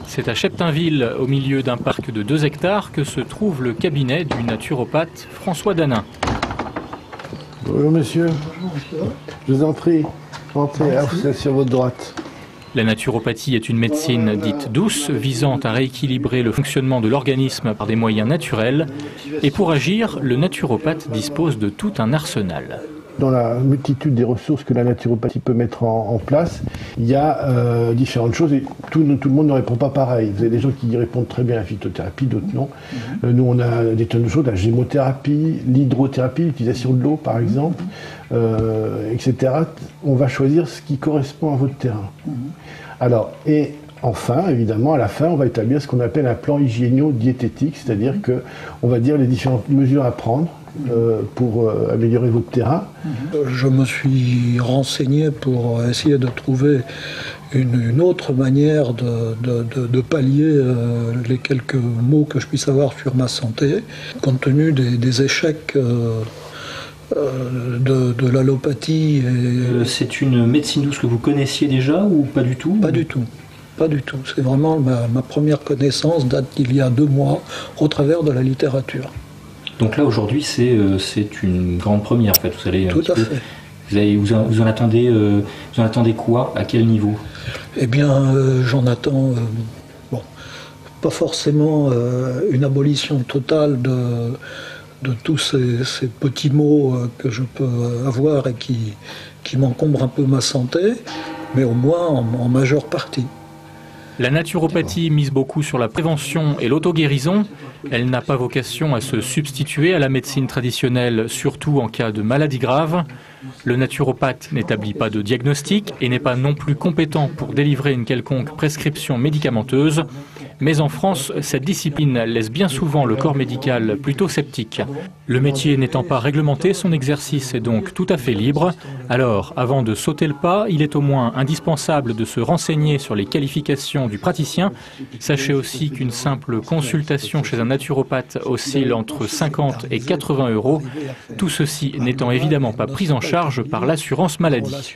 C'est à Cheptainville, au milieu d'un parc de 2 hectares, que se trouve le cabinet du naturopathe François Danin. Bonjour monsieur. Bonjour monsieur. Je vous en prie, entrez, vous êtes sur votre droite. La naturopathie est une médecine dite douce, visant à rééquilibrer le fonctionnement de l'organisme par des moyens naturels. Et pour agir, le naturopathe dispose de tout un arsenal. Dans la multitude des ressources que la naturopathie peut mettre en place, il y a différentes choses et tout le monde ne répond pas pareil. Vous avez des gens qui répondent très bien à la phytothérapie, d'autres non. Nous, on a des tonnes de choses, la gémothérapie, l'hydrothérapie, l'utilisation de l'eau par exemple, etc. On va choisir ce qui correspond à votre terrain. Alors, et enfin, évidemment, à la fin, on va établir ce qu'on appelle un plan hygiéno-diététique, c'est-à-dire qu'on va dire les différentes mesures à prendre pour améliorer votre terrain. Je me suis renseigné pour essayer de trouver une autre manière de pallier les quelques maux que je puisse avoir sur ma santé, compte tenu des échecs de l'allopathie. C'est une médecine douce que vous connaissiez déjà ou pas du tout? Pas du tout. Pas du tout. C'est vraiment ma première connaissance, date d'il y a 2 mois, au travers de la littérature. Donc là, aujourd'hui, c'est une grande première, en fait. Vous allez, tout à fait. Vous en attendez quoi? À quel niveau? Eh bien, j'en attends, pas forcément une abolition totale de tous ces petits maux que je peux avoir et qui m'encombrent un peu ma santé, mais au moins en majeure partie. La naturopathie mise beaucoup sur la prévention et l'auto-guérison. Elle n'a pas vocation à se substituer à la médecine traditionnelle, surtout en cas de maladie grave. Le naturopathe n'établit pas de diagnostic et n'est pas non plus compétent pour délivrer une quelconque prescription médicamenteuse. Mais en France, cette discipline laisse bien souvent le corps médical plutôt sceptique. Le métier n'étant pas réglementé, son exercice est donc tout à fait libre. Alors, avant de sauter le pas, il est au moins indispensable de se renseigner sur les qualifications du praticien. Sachez aussi qu'une simple consultation chez un naturopathe oscille entre 50 et 80 €. Tout ceci n'étant évidemment pas pris en charge par l'assurance maladie.